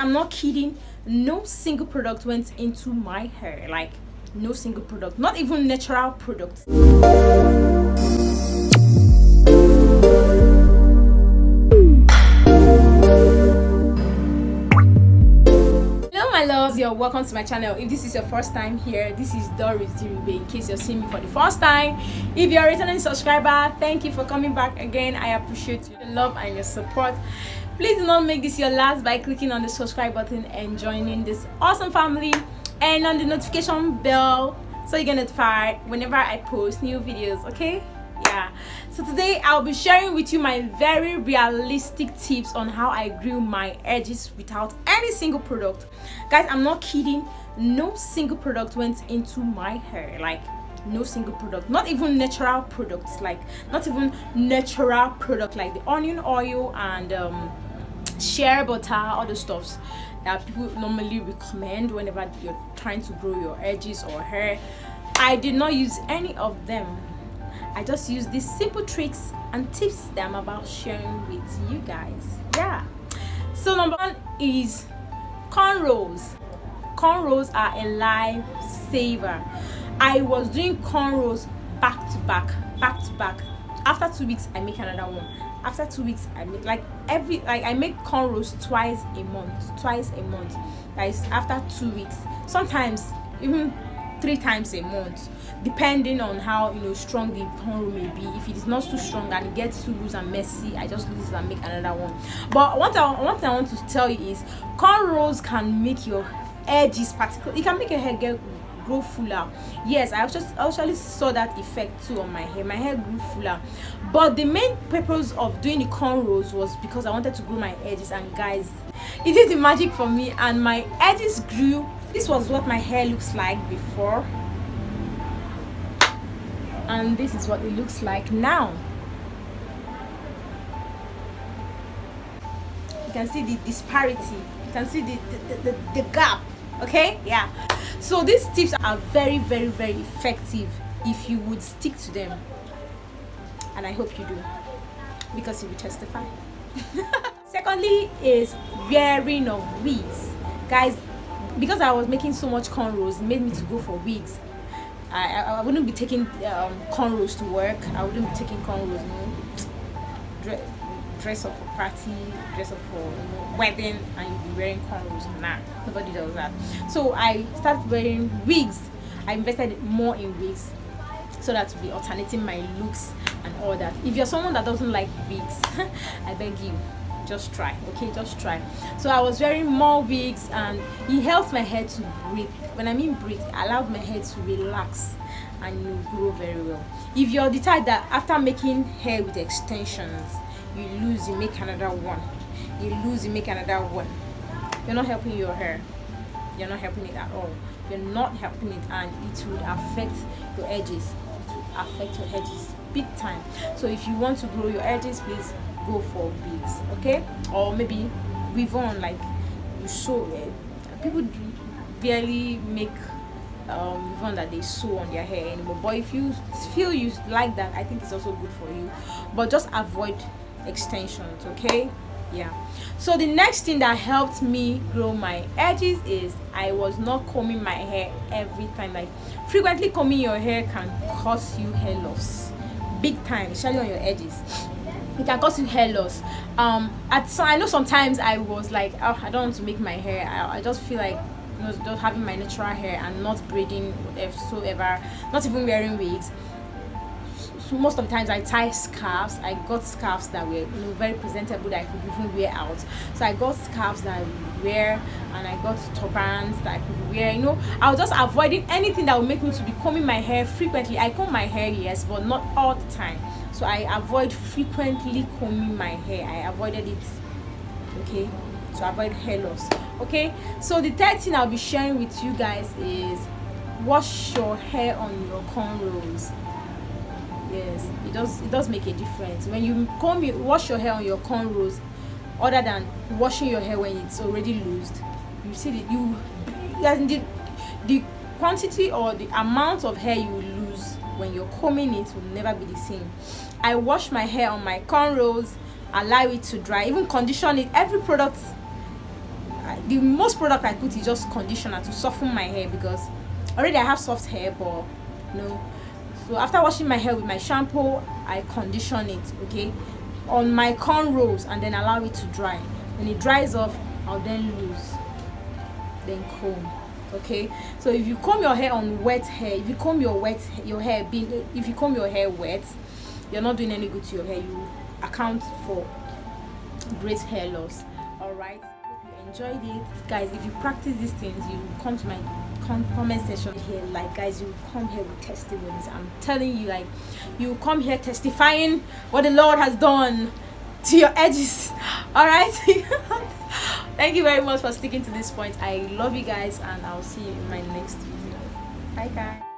I'm not kidding, no single product went into my hair, like no single product, not even natural products. My loves, you're welcome to my channel. If this is your first time here, this is dorisdiribey. In case you're seeing me for the first time, if you're a returning subscriber, thank you for coming back again. I appreciate your love and your support. Please do not make this your last by clicking on the subscribe button and joining this awesome family, and on the notification bell so you get notified whenever I post new videos. Okay, yeah, so today I'll be sharing with you my very realistic tips on how I grew my edges without any single product. Guys, I'm not kidding, no single product went into my hair, like no single product, not even natural products, like not even natural product like the onion oil and shea butter, all the stuffs that people normally recommend whenever you're trying to grow your edges or hair. I did not use any of them. I just use these simple tricks and tips that I'm about sharing with you guys. Yeah, so number one is cornrows. Cornrows are a lifesaver. I was doing cornrows back to back. After 2 weeks I make another one. After 2 weeks I make I make cornrows twice a month. That is after 2 weeks, sometimes even 3 times a month, depending on how strong the cornrow may be. If it is not too strong and it gets too loose and messy, I just lose it and make another one. But one thing I want to tell you is cornrows can make your edges particularly, it can make your hair grow fuller. Yes, I actually saw that effect too on my hair. My hair grew fuller, but the main purpose of doing the cornrows was because I wanted to grow my edges, and guys, it did the magic for me and my edges grew. This was what my hair looks like before, and this is what it looks like now. You can see the disparity, you can see the gap. Okay, yeah, so these tips are very effective if you would stick to them, and I hope you do, because you will testify. Secondly is wearing of wigs. Guys, because I was making so much cornrows, it made me to go for wigs. I wouldn't be taking cornrows to work. I wouldn't be taking cornrows, dress up for party, dress up for wedding, and you'll be wearing cornrows. Nah, nobody does that. So I started wearing wigs. I invested more in wigs so that to be alternating my looks and all that. If you're someone that doesn't like wigs, I beg you, just try. Okay, just try. So I was wearing more wigs, and it helps my hair to breathe. When I mean breathe, it allowed my hair to relax and you grow very well. If you're the type that after making hair with extensions, you lose, you make another one, you lose, you make another one, you're not helping your hair. You're not helping it at all. You're not helping it, and it would affect your edges. It will affect your edges big time. So if you want to grow your edges, please go for wigs, okay? Or maybe weave on, like you sew. People barely make weave on that they sew on their hair anymore. But if you feel you like that, I think it's also good for you. But just avoid extensions, okay? Yeah. So the next thing that helped me grow my edges is I was not combing my hair every time. Like frequently combing your hair can cause you hair loss big time, especially on your edges. It can cause you hair loss. I know sometimes I was like, oh, I don't want to make my hair. I just feel like just having my natural hair and not braiding whatsoever, not even wearing wigs. Most of the times I tie scarves. I got scarves that were very presentable that I could even wear out. So I got scarves that I would wear, and I got turbans that I could wear. I was just avoiding anything that would make me to be combing my hair frequently. I comb my hair, yes, but not all the time. So I avoid frequently combing my hair. I avoided it, okay, to avoid hair loss. Okay, so the third thing I'll be sharing with you guys is wash your hair on your cornrows. Yes, it does make a difference when you wash your hair on your cornrows, other than washing your hair when it's already loosed. You see the quantity or the amount of hair you lose when you're combing it will never be the same. I wash my hair on my cornrows, allow it to dry, even condition it. Every product the most product I put is just conditioner to soften my hair, because already I have soft hair, but so after washing my hair with my shampoo, I condition it, okay, on my cornrows, and then allow it to dry. When it dries off, I'll then loose, then comb. Okay, so if you comb your hair on wet hair, if you comb your hair wet, you're not doing any good to your hair. You account for great hair loss. All right, hope you enjoyed it, guys. If you practice these things, you come to my comment section here, like, guys, you come here with testimonies. I'm telling you, like, you come here testifying what the Lord has done to your edges. All right. Thank you very much for sticking to this point. I love you guys, and I'll see you in my next video. Bye, guys.